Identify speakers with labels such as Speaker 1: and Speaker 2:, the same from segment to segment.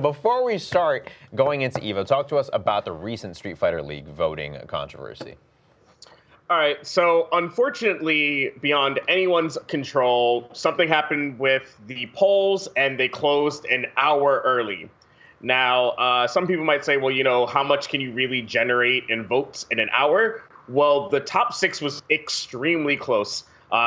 Speaker 1: Before we start going into EVO, talk to us about the recent Street Fighter League voting controversy.
Speaker 2: All right, so unfortunately, beyond anyone's control, something happened with the polls and they closed an hour early. Now, some people might say, well, you know, how much can you really generate in votes in an hour? Well, the top 6 was extremely close.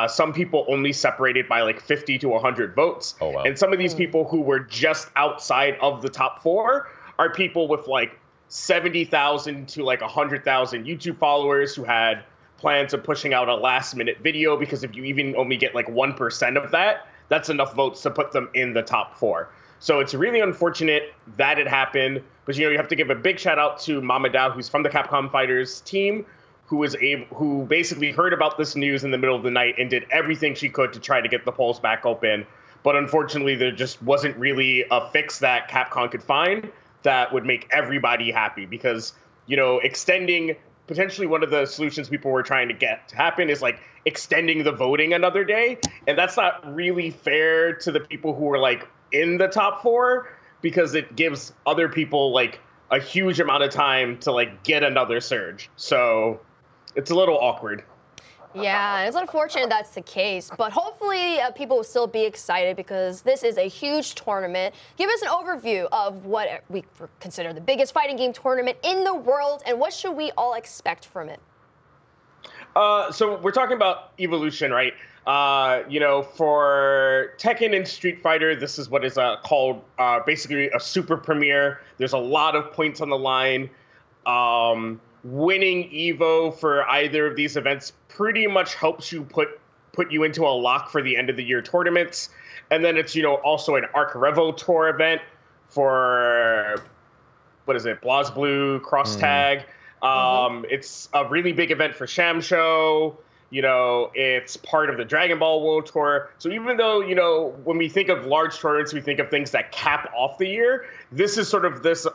Speaker 2: Some people only separated by like 50 to 100 votes.
Speaker 1: Oh, wow.
Speaker 2: And some of these people who were just outside of the top 4 are people with like 70,000 to like 100,000 YouTube followers who had plans of pushing out a last-minute video, because if you even only get like 1% of that, that's enough votes to put them in the top 4. So it's really unfortunate that it happened, but you know, you have to give a big shout out to Mama Dao, who's from the Capcom Fighters team, who basically heard about this news in the middle of the night and did everything she could to try to get the polls back open. But unfortunately, there just wasn't really a fix that Capcom could find that would make everybody happy, because, you know, extending potentially one of the solutions people were trying to get to happen is like extending the voting another day. And that's not really fair to the people who are like in the top 4, because it gives other people like a huge amount of time to like get another surge. So it's a little awkward.
Speaker 3: Yeah, it's unfortunate that's the case, but hopefully people will still be excited, because this is a huge tournament. Give us an overview of what we consider the biggest fighting game tournament in the world, and what should we all expect from it?
Speaker 2: So we're talking about Evolution, right? You know, for Tekken and Street Fighter, this is what is called basically a super premiere. There's a lot of points on the line. Winning EVO for either of these events pretty much helps you put you into a lock for the end of the year tournaments. And then it's, you know, also an Arc Revo Tour event for, what is it, BlazBlue, Cross Tag. It's a really big event for Shamsho. You know, it's part of the Dragon Ball World Tour. So even though, you know, when we think of large tournaments, we think of things that cap off the year, this is sort of this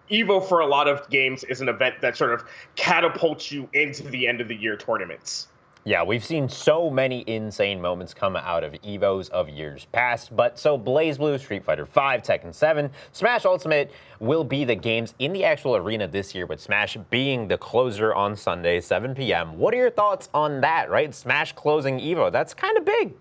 Speaker 2: EVO for a lot of games is an event that sort of catapults you into the end of the year tournaments.
Speaker 1: Yeah, we've seen so many insane moments come out of EVOs of years past, but so BlazBlue, Street Fighter V, Tekken 7, Smash Ultimate will be the games in the actual arena this year, with Smash being the closer on Sunday, 7 p.m. What are your thoughts on that, right? Smash closing EVO, that's kind of big.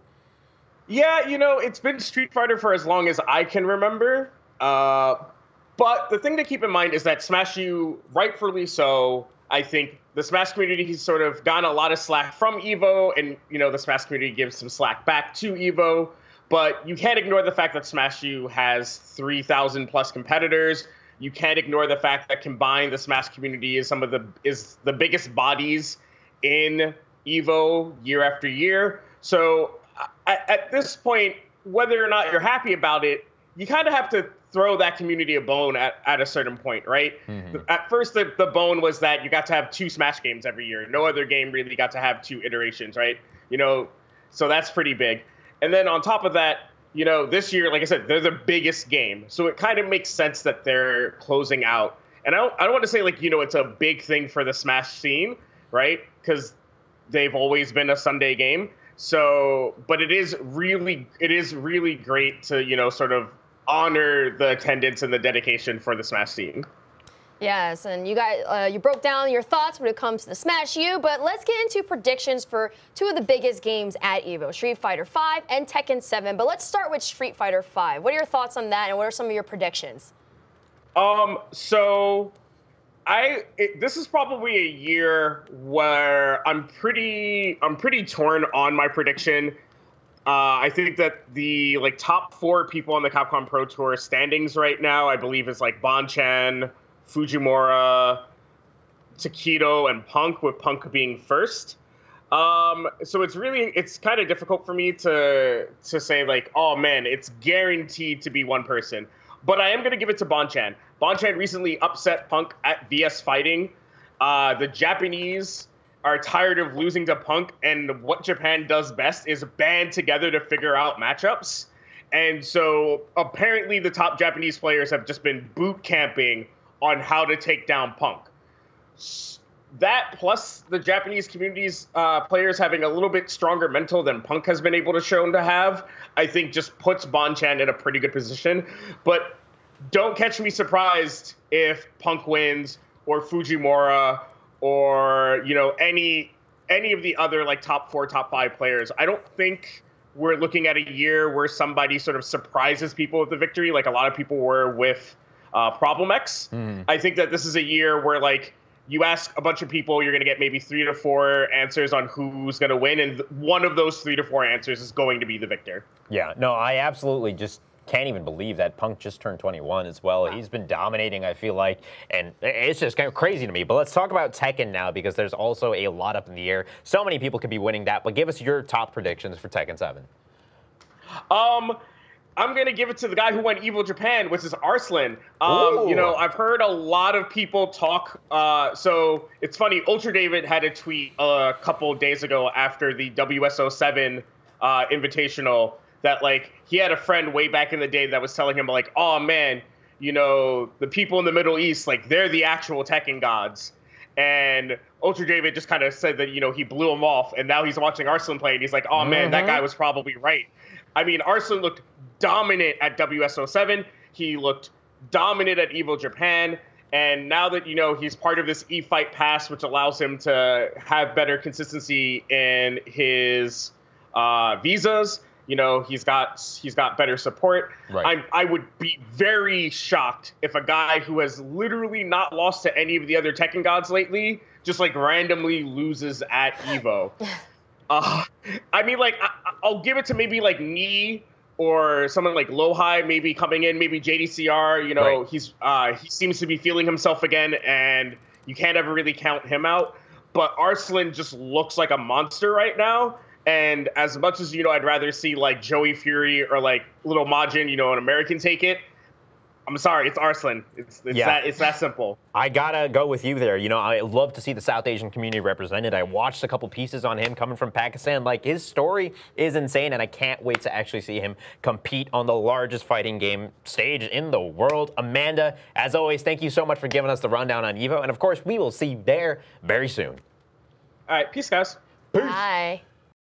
Speaker 2: Yeah, you know, it's been Street Fighter for as long as I can remember. But the thing to keep in mind is that Smash U, rightfully so, I think the Smash community has sort of gotten a lot of slack from EVO, and, you know, the Smash community gives some slack back to EVO. But you can't ignore the fact that Smash U has 3,000 plus competitors. You can't ignore the fact that combined, the Smash community is the biggest bodies in EVO year after year. So at this point, whether or not you're happy about it, you kind of have to throw that community a bone at a certain point, right? At first, the bone was that you got to have 2 Smash games every year. No other game really got to have 2 iterations, right? You know, so that's pretty big. And then on top of that, you know, this year, like I said, they're the biggest game. So it kind of makes sense that they're closing out. And I don't want to say, like, you know, it's a big thing for the Smash scene, right? Because they've always been a Sunday game. So, but it is really great to, you know, sort of honor the attendance and the dedication for the Smash scene.
Speaker 3: Yes, and you guys, you broke down your thoughts when it comes to the Smash U, but let's get into predictions for 2 of the biggest games at EVO, Street Fighter V and Tekken 7. But let's start with Street Fighter V. What are your thoughts on that, and what are some of your predictions?
Speaker 2: So this is probably a year where I'm pretty torn on my prediction. I think that the top 4 people on the Capcom Pro Tour standings right now, I believe, is like Bonchan, Fujimura, Takedo, and Punk, with Punk being first. So it's kind of difficult for me to say, like, oh man, it's guaranteed to be one person. But I am going to give it to Bonchan. Bonchan recently upset Punk at VS Fighting. The Japanese are tired of losing to Punk, and what Japan does best is band together to figure out matchups. And so apparently the top Japanese players have just been boot camping on how to take down Punk. That, plus the Japanese community's players having a little bit stronger mental than Punk has been able to show to have, I think just puts Bonchan in a pretty good position. But don't catch me surprised if Punk wins or Fujimura or, you know, any of the other like top 4, top 5 players. I don't think we're looking at a year where somebody sort of surprises people with the victory like a lot of people were with Problem X. I think that this is a year where, like, you ask a bunch of people, you're going to get maybe 3 to 4 answers on who's going to win, and one of those 3 to 4 answers is going to be the victor.
Speaker 1: Yeah, no, I absolutely just can't even believe that Punk just turned 21 as well. He's been dominating, I feel like, and it's just kind of crazy to me. But let's talk about Tekken now, because there's also a lot up in the air. So many people could be winning that, but give us your top predictions for Tekken 7.
Speaker 2: I'm going to give it to the guy who won EVO Japan, which is Arslan. You know, I've heard a lot of people talk. So it's funny, Ultra David had a tweet a couple days ago after the WSO7 Invitational that, like, he had a friend way back in the day that was telling him, like, oh, man, you know, the people in the Middle East, like, they're the actual Tekken gods. And Ultra David just kind of said that, you know, he blew him off. And now he's watching Arslan play, and he's like, oh, man, that guy was probably right. I mean, Arslan looked dominant at WSO7. He looked dominant at EVO Japan. And now that, you know, he's part of this E-Fight Pass, which allows him to have better consistency in his visas, you know, he's got better support.
Speaker 1: Right.
Speaker 2: I would be very shocked if a guy who has literally not lost to any of the other Tekken gods lately just, like, randomly loses at EVO. I mean, like, I'll give it to maybe, like, Knee or someone like Lohai maybe coming in, maybe JDCR. You know, right. He seems to be feeling himself again, and you can't ever really count him out. But Arslan just looks like a monster right now. And as much as, you know, I'd rather see, like, Joey Fury or, like, Little Majin, you know, an American take it, I'm sorry, it's Arslan. It's that simple.
Speaker 1: I gotta go with you there. You know, I love to see the South Asian community represented. I watched a couple pieces on him coming from Pakistan. Like, his story is insane, and I can't wait to actually see him compete on the largest fighting game stage in the world. Amanda, as always, thank you so much for giving us the rundown on EVO, and of course, we will see you there very soon.
Speaker 2: All right, peace, guys.
Speaker 3: Peace. Bye.